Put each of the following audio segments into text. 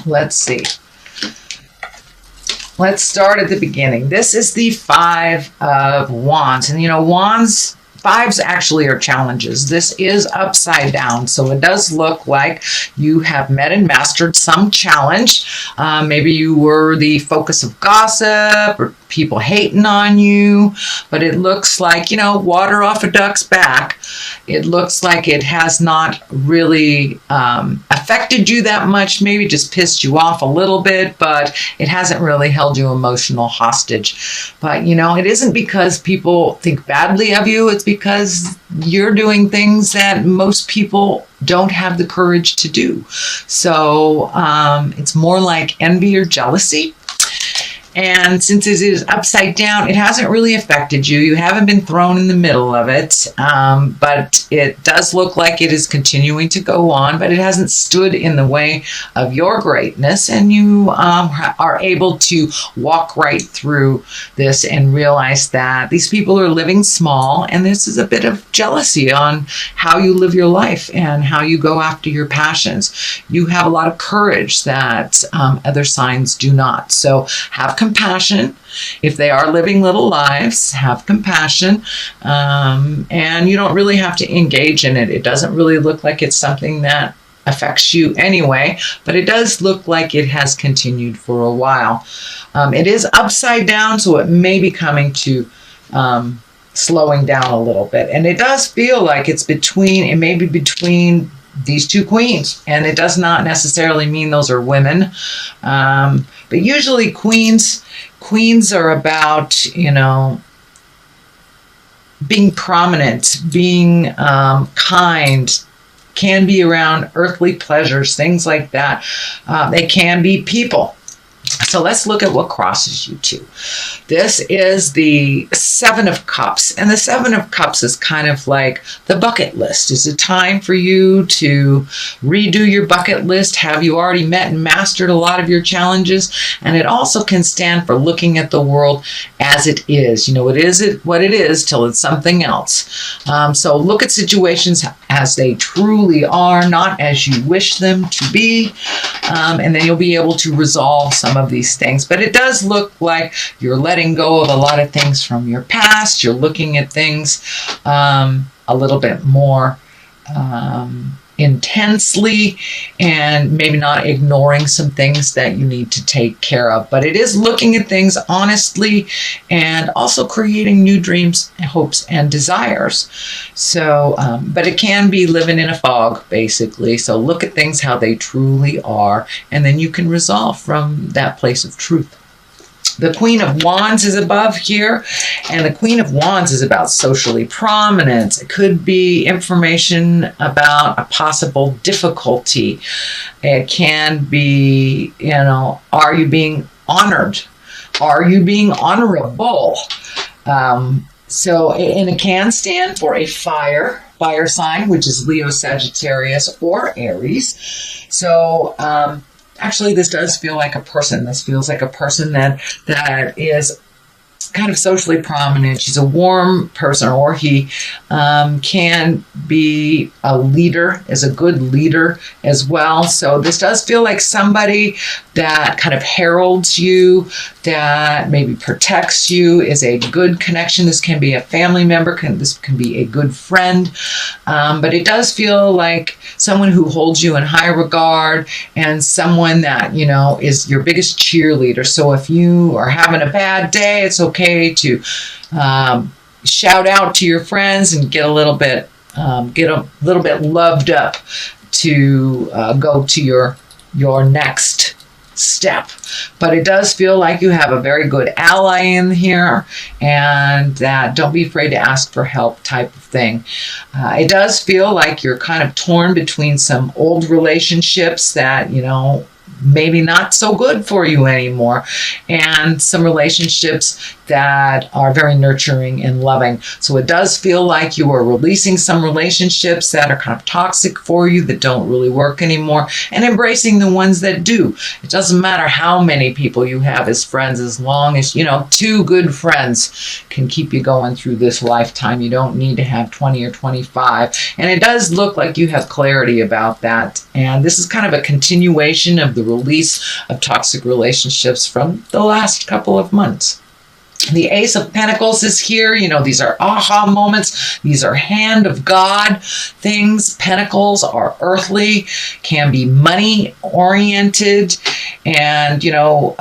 Let's see. Let's start at the beginning. This is the Five of Wands. And you know, wands, fives actually are challenges. This is upside down. So it does look like you have met and mastered some challenge. Maybe you were the focus of gossip or people hating on you, but it looks like, you know, water off a duck's back. It looks like it has not really affected you that much, maybe just pissed you off a little bit, but it hasn't really held you emotional hostage. But, you know, it isn't because people think badly of you. It's because you're doing things that most people don't have the courage to do. So it's more like envy or jealousy. And since it is upside down, it hasn't really affected you. You haven't been thrown in the middle of it, but it does look like it is continuing to go on, but it hasn't stood in the way of your greatness, and you are able to walk right through this and realize that these people are living small, and this is a bit of jealousy on how you live your life and how you go after your passions. You have a lot of courage that other signs do not. So have compassion. If they are living little lives, have compassion. And you don't really have to engage in it. It doesn't really look like it's something that affects you anyway, but it does look like it has continued for a while. It is upside down, so it may be coming to slowing down a little bit. And it does feel like it's maybe between these two queens, and it does not necessarily mean those are women, but usually queens are about, you know, being prominent, being kind, can be around earthly pleasures, things like that. They can be people. So let's look at what crosses you two. This is the Seven of Cups. And the Seven of Cups is kind of like the bucket list. Is it time for you to redo your bucket list? Have you already met and mastered a lot of your challenges? And it also can stand for looking at the world as it is. You know, it is what it is till it's something else. So look at situations as they truly are, not as you wish them to be. And then you'll be able to resolve some of these things. But it does look like you're letting go of a lot of things from your past. You're looking at things a little bit more intensely, and maybe not ignoring some things that you need to take care of. But it is looking at things honestly and also creating new dreams, hopes, and desires. So, but it can be living in a fog, basically. So look at things how they truly are, and then you can resolve from that place of truth. The Queen of Wands is above here, and the Queen of Wands is about socially prominence. It could be information about a possible difficulty. It can be, you know, are you being honored? Are you being honorable? And it can stand for a fire sign, which is Leo, Sagittarius, or Aries. So, actually, this does feel like a person. This feels like a person that is kind of socially prominent. She's a warm person, or he can be a leader, is a good leader as well. So this does feel like somebody that kind of heralds you, that maybe protects you, is a good connection. This can be a family member, this can be a good friend, but it does feel like someone who holds you in high regard, and someone that, you know, is your biggest cheerleader. So if you are having a bad day, it's okay to shout out to your friends and get a little bit loved up to go to your next step. But it does feel like you have a very good ally in here, and that don't be afraid to ask for help type of thing. It does feel like you're kind of torn between some old relationships that, you know, maybe not so good for you anymore, and some relationships that are very nurturing and loving. So it does feel like you are releasing some relationships that are kind of toxic for you, that don't really work anymore, and embracing the ones that do. It doesn't matter how many people you have as friends, as long as, you know, 2 good friends can keep you going through this lifetime. You don't need to have 20 or 25. And it does look like you have clarity about that. And this is kind of a continuation of the release of toxic relationships from the last couple of months. The Ace of Pentacles is here. You know, these are aha moments. These are hand of God things. Pentacles are earthly, can be money oriented, and, you know,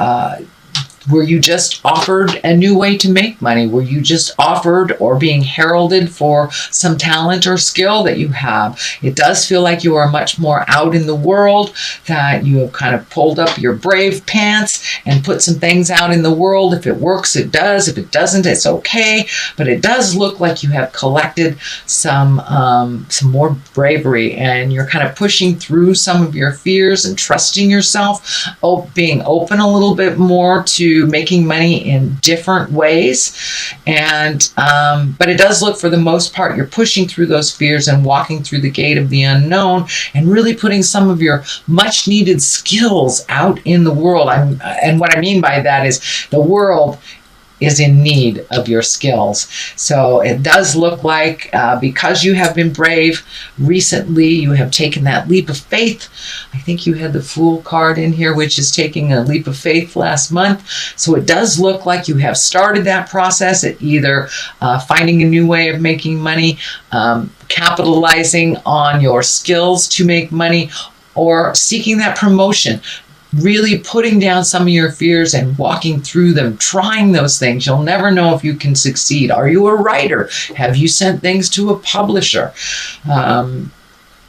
were you just offered a new way to make money? Were you just offered or being heralded for some talent or skill that you have? It does feel like you are much more out in the world, that you have kind of pulled up your brave pants and put some things out in the world. If it works, it does. If it doesn't, it's okay. But it does look like you have collected some more bravery, and you're kind of pushing through some of your fears and trusting yourself, being open a little bit more to making money in different ways. And but it does look, for the most part, you're pushing through those fears and walking through the gate of the unknown, and really putting some of your much needed skills out in the world. And what I mean by that is the world is in need of your skills. So it does look like because you have been brave recently, you have taken that leap of faith. I think you had the Fool card in here, which is taking a leap of faith last month. So it does look like you have started that process at either finding a new way of making money, capitalizing on your skills to make money, or seeking that promotion. Really putting down some of your fears and walking through them, trying those things. You'll never know if you can succeed. Are you a writer? Have you sent things to a publisher?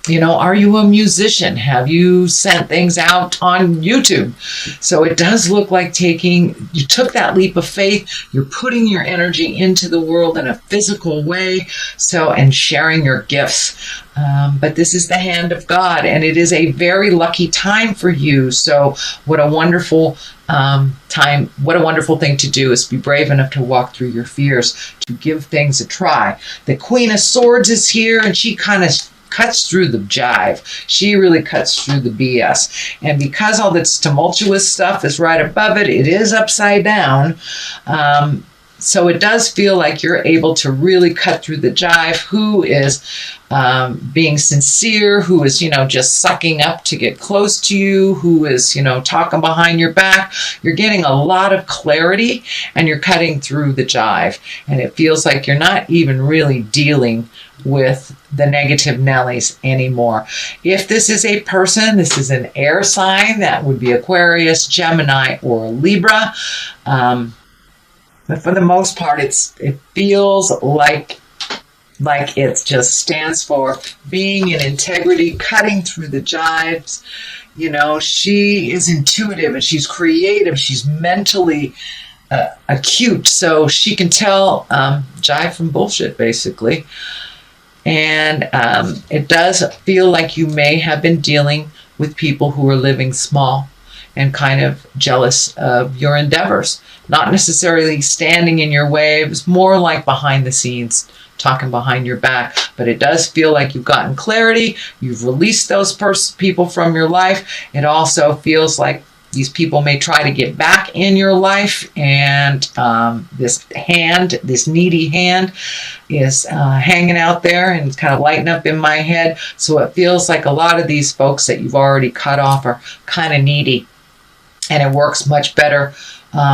You know, are you a musician? Have you sent things out on YouTube? So it does look like you took that leap of faith. You're putting your energy into the world in a physical way. and sharing your gifts. But this is the hand of God, and it is a very lucky time for you. So what a wonderful time. What a wonderful thing to do is be brave enough to walk through your fears, to give things a try. The Queen of Swords is here, and she kind of cuts through the jive. She really cuts through the BS. And because all this tumultuous stuff is right above it, it is upside down. So it does feel like you're able to really cut through the jive. Who is being sincere, who is, just sucking up to get close to you, who is, talking behind your back. You're getting a lot of clarity, and you're cutting through the jive. And it feels like you're not even really dealing with the negative Nellies anymore. If this is a person, this is an air sign. That would be Aquarius, Gemini, or Libra. But for the most part, it feels like it just stands for being in integrity, cutting through the jives. She is intuitive, and she's creative. She's mentally acute, so she can tell jive from bullshit, basically. And it does feel like you may have been dealing with people who are living small and kind of jealous of your endeavors. Not necessarily standing in your way. It was more like behind the scenes, talking behind your back. But it does feel like you've gotten clarity. You've released those people from your life. It also feels like these people may try to get back in your life, and this needy hand is hanging out there and it's kind of lighting up in my head. So it feels like a lot of these folks that you've already cut off are kind of needy, and it works much better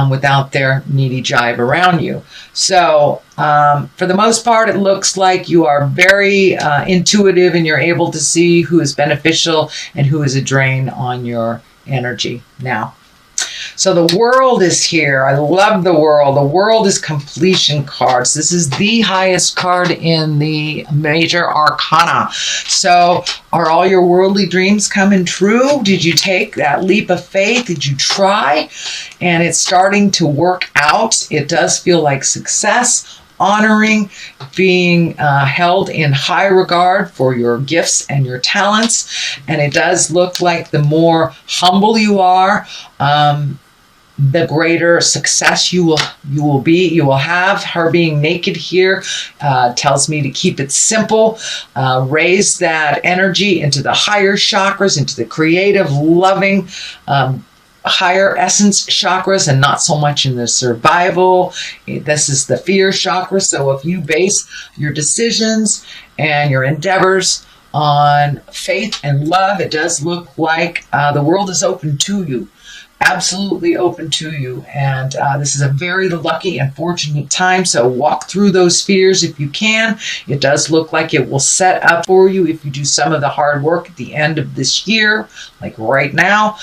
without their needy jive around you. So for the most part, it looks like you are very intuitive, and you're able to see who is beneficial and who is a drain on your energy now. So the World is here. I love the World. The World is completion cards. This is the highest card in the major arcana. So are all your worldly dreams coming true? Did you take that leap of faith? Did you try? And it's starting to work out. It does feel like success. Honoring, being held in high regard for your gifts and your talents. And it does look like the more humble you are, the greater success you will have. Her being naked here tells me to keep it simple, raise that energy into the higher chakras, into the creative, loving, higher essence chakras, and not so much in the survival. This is the fear chakra. So if you base your decisions and your endeavors on faith and love, it does look like the world is open to you. Absolutely open to you. And this is a very lucky and fortunate time. So walk through those fears if you can. It does look like it will set up for you if you do some of the hard work at the end of this year, like right now.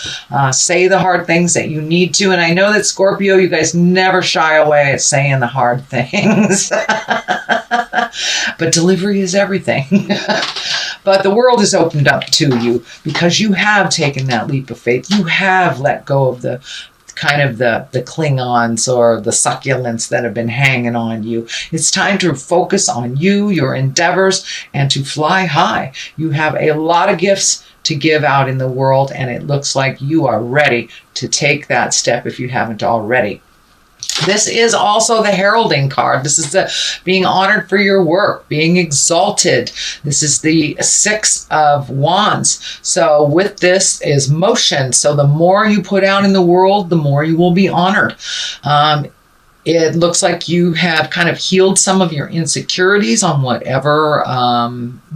Say the hard things that you need to. And I know that Scorpio, you guys never shy away at saying the hard things. But delivery is everything. But the world is opened up to you because you have taken that leap of faith. You have let go of the kind of the Klingons or the succulents that have been hanging on you. It's time to focus on you, your endeavors, and to fly high. You have a lot of gifts to give out in the world, and it looks like you are ready to take that step if you haven't already. This is also the heralding card. This is the being honored for your work, being exalted. This is the 6 of Wands. So with this is motion. So the more you put out in the world, the more you will be honored. It looks like you have kind of healed some of your insecurities on whatever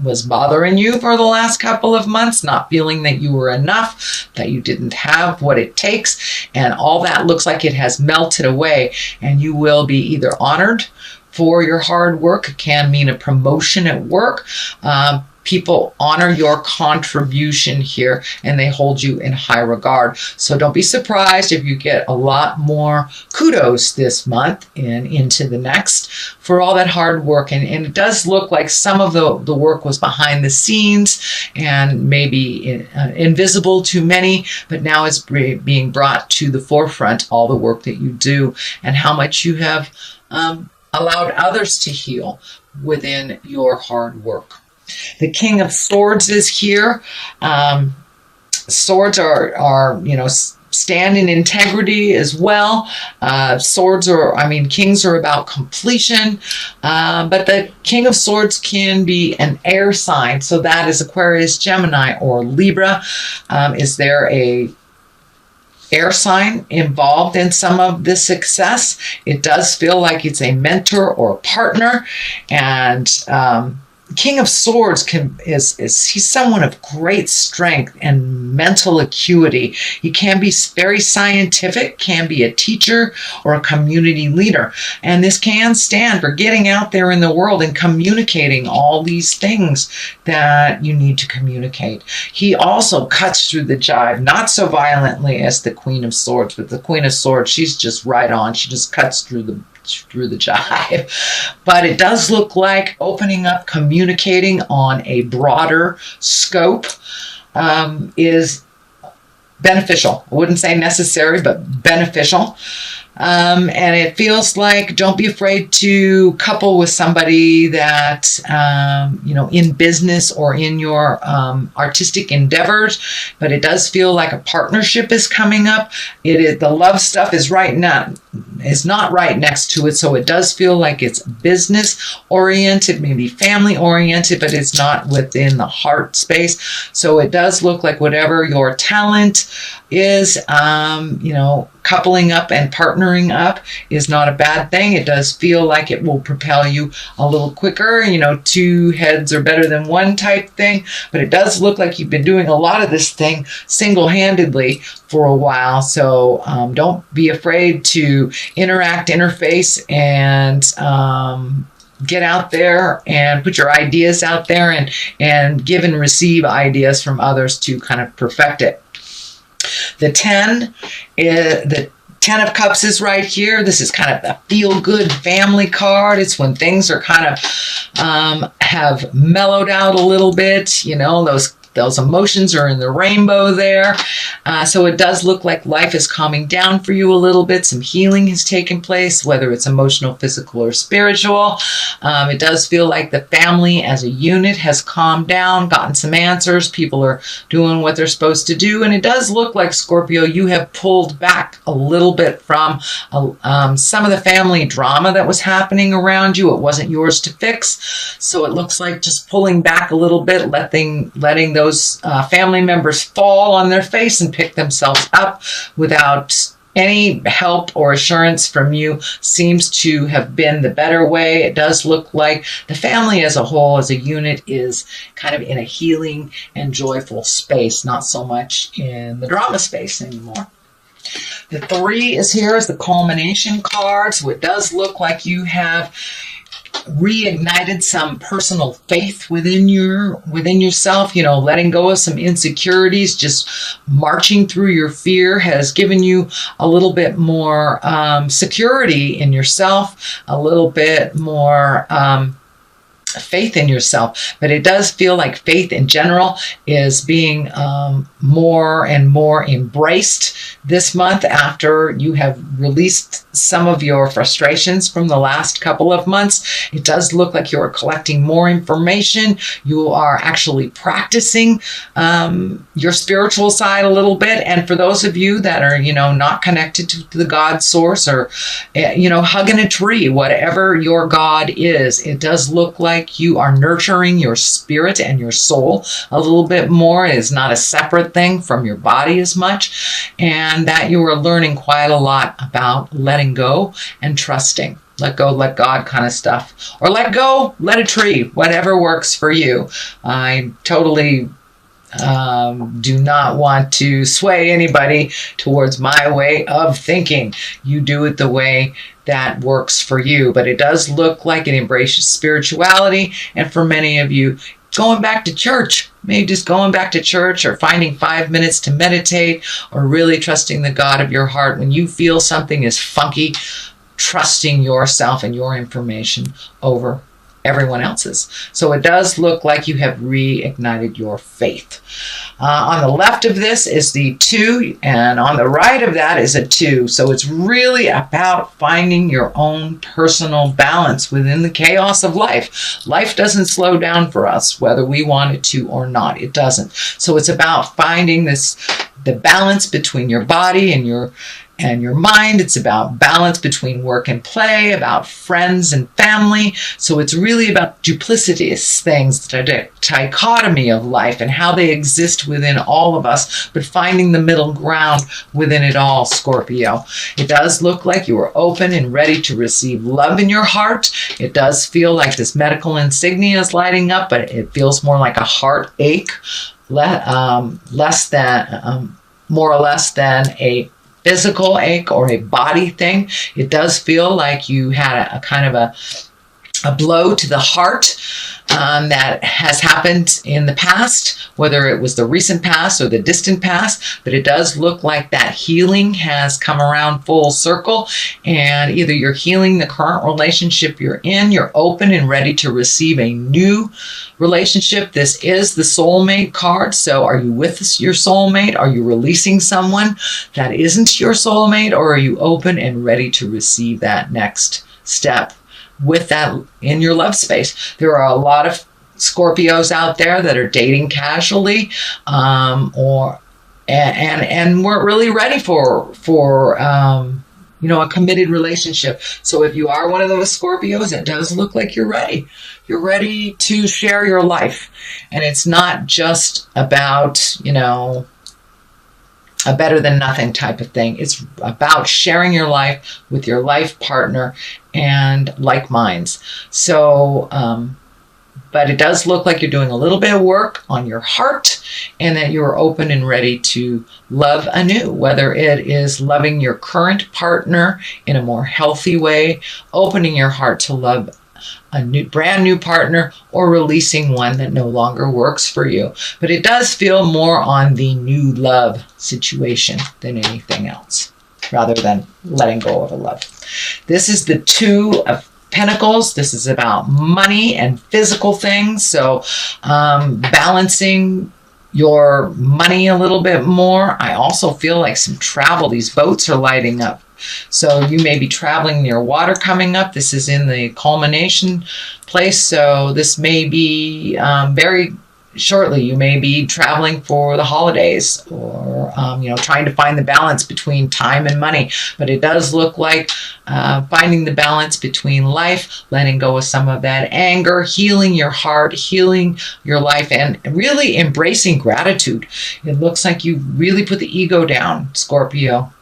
was bothering you for the last couple of months, not feeling that you were enough, that you didn't have what it takes. And all that looks like it has melted away, and you will be either honored for your hard work. It can mean a promotion at work. People honor your contribution here, and they hold you in high regard. So don't be surprised if you get a lot more kudos this month and into the next for all that hard work. And it does look like some of the work was behind the scenes and maybe invisible to many, but now it's being brought to the forefront, all the work that you do and how much you have allowed others to heal within your hard work. The King of Swords is here. Swords are stand in integrity as well. Kings are about completion. But the King of Swords can be an air sign. So that is Aquarius, Gemini, or Libra. Is there a air sign involved in some of this success? It does feel like it's a mentor or a partner. And King of Swords he's someone of great strength and mental acuity. He can be very scientific, can be a teacher or a community leader. And this can stand for getting out there in the world and communicating all these things that you need to communicate. He also cuts through the jive, not so violently as the Queen of Swords, but the Queen of Swords, she's just right on. She just cuts through the jive. But it does look like opening up, communicating on a broader scope is beneficial. I wouldn't say necessary, but beneficial. And it feels like don't be afraid to couple with somebody that, in business or in your artistic endeavors, but it does feel like a partnership is coming up. The love stuff is not right next to it. So it does feel like it's business oriented, maybe family oriented, but it's not within the heart space. So it does look like whatever your talent is, coupling up and partnering up is not a bad thing. It does feel like it will propel you a little quicker, two heads are better than one type thing, but it does look like you've been doing a lot of this thing single-handedly for a while. So don't be afraid to interface, and get out there and put your ideas out there and give and receive ideas from others to kind of perfect it. The 10 of Cups is right here. This is kind of a feel-good family card. It's when things are kind of have mellowed out a little bit. Those those emotions are in the rainbow there. So it does look like life is calming down for you a little bit. Some healing has taken place, whether it's emotional, physical, or spiritual. It does feel like the family as a unit has calmed down, gotten some answers. People are doing what they're supposed to do. And it does look like, Scorpio, you have pulled back a little bit from some of the family drama that was happening around you. It wasn't yours to fix. So it looks like just pulling back a little bit, letting those family members fall on their face and pick themselves up without any help or assurance from you seems to have been the better way. It does look like the family as a whole, as a unit, is kind of in a healing and joyful space, not so much in the drama space anymore. The 3 is here as the culmination card. So it does look like you have reignited some personal faith within yourself, letting go of some insecurities. Just marching through your fear has given you a little bit more security in yourself, a little bit more faith in yourself. But it does feel like faith in general is being more and more embraced this month after you have released some of your frustrations from the last couple of months. It does look like you're collecting more information. You are actually practicing your spiritual side a little bit. And for those of you that are, not connected to the God source, or, hugging a tree, whatever your God is, it does look like you are nurturing your spirit and your soul a little bit more. It is not a separate thing from your body as much. And that you are learning quite a lot about letting go and trusting. Let go, let God kind of stuff. Or let go, let a tree, whatever works for you. I totally do not want to sway anybody towards my way of thinking. You do it the way that works for you. But it does look like it embraces spirituality. And for many of you, going back to church, maybe just going back to church, or finding 5 minutes to meditate, or really trusting the God of your heart when you feel something is funky, trusting yourself and your information over everyone else's. So it does look like you have reignited your faith. On the left of this is the 2, and on the right of that is a 2. So it's really about finding your own personal balance within the chaos of life. Life doesn't slow down for us, whether we want it to or not. It doesn't. So it's about finding the balance between your body and your mind. It's about balance between work and play, about friends and family. So it's really about duplicitous things, the dichotomy of life and how they exist within all of us, but finding the middle ground within it all, Scorpio. It does look like you are open and ready to receive love in your heart. It does feel like this medical insignia is lighting up, but it feels more like a heartache, more or less than a physical ache or a body thing. It does feel like you had a kind of a blow to the heart that has happened in the past, whether it was the recent past or the distant past. But it does look like that healing has come around full circle, and either you're healing the current relationship you're in, you're open and ready to receive a new relationship. This is the soulmate card. So are you with your soulmate? Are you releasing someone that isn't your soulmate, or are you open and ready to receive that next step with that in your love space? There are a lot of Scorpios out there that are dating casually, and weren't really ready for a committed relationship. So if you are one of those Scorpios, it does look like you're ready. You're ready to share your life, and it's not just about a better than nothing type of thing. It's about sharing your life with your life partner and like minds. So, but it does look like you're doing a little bit of work on your heart, and that you're open and ready to love anew, whether it is loving your current partner in a more healthy way, opening your heart to love a brand new partner, or releasing one that no longer works for you. But it does feel more on the new love situation than anything else, rather than letting go of a love. This is the 2 of Pentacles. This is about money and physical things. So balancing your money a little bit more. I also feel like some travel. These boats are lighting up. So you may be traveling near water coming up. This is in the culmination place. So this may be very shortly. You may be traveling for the holidays, or trying to find the balance between time and money. But it does look like finding the balance between life, letting go of some of that anger, healing your heart, healing your life, and really embracing gratitude. It looks like you really put the ego down, Scorpio.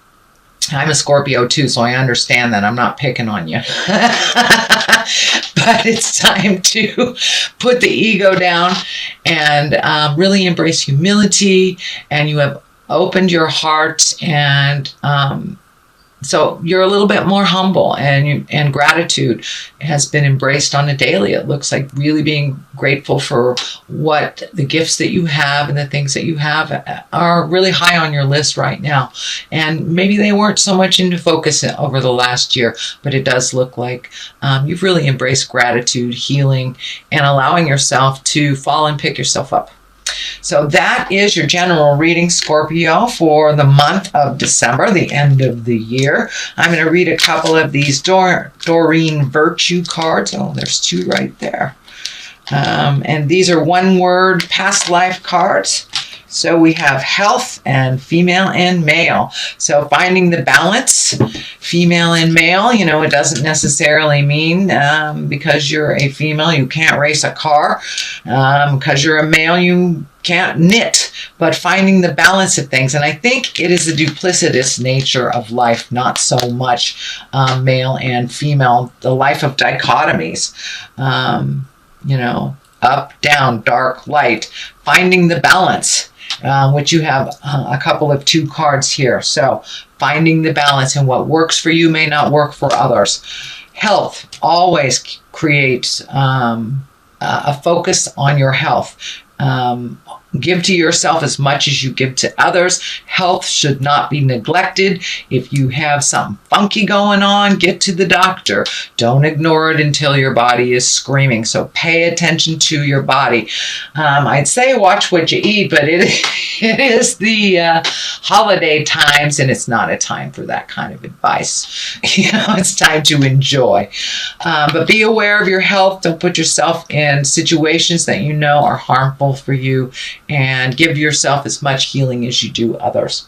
I'm a Scorpio too, so I understand that. I'm not picking on you. But it's time to put the ego down and really embrace humility. And you have opened your heart, and so you're a little bit more humble, and gratitude has been embraced on a daily. It looks like really being grateful for what the gifts that you have and the things that you have are really high on your list right now. And maybe they weren't so much into focus over the last year, but it does look like you've really embraced gratitude, healing, and allowing yourself to fall and pick yourself up. So that is your general reading, Scorpio, for the month of December, the end of the year. I'm going to read a couple of these Doreen Virtue cards. Oh, there's two right there. And these are one-word past life cards. So we have health and female and male. So finding the balance, female and male, it doesn't necessarily mean because you're a female, you can't race a car. Because you're a male, you can't knit. But finding the balance of things. And I think it is the duplicitous nature of life, not so much male and female, the life of dichotomies. Up, down, dark, light, finding the balance. Which you have a couple of two cards here. So finding the balance, and what works for you may not work for others. Health, always create a focus on your health. Give to yourself as much as you give to others. Health should not be neglected. If you have something funky going on, get to the doctor. Don't ignore it until your body is screaming. So pay attention to your body. I'd say watch what you eat, but it is the holiday times, and it's not a time for that kind of advice. It's time to enjoy. But be aware of your health. Don't put yourself in situations that are harmful for you. And give yourself as much healing as you do others.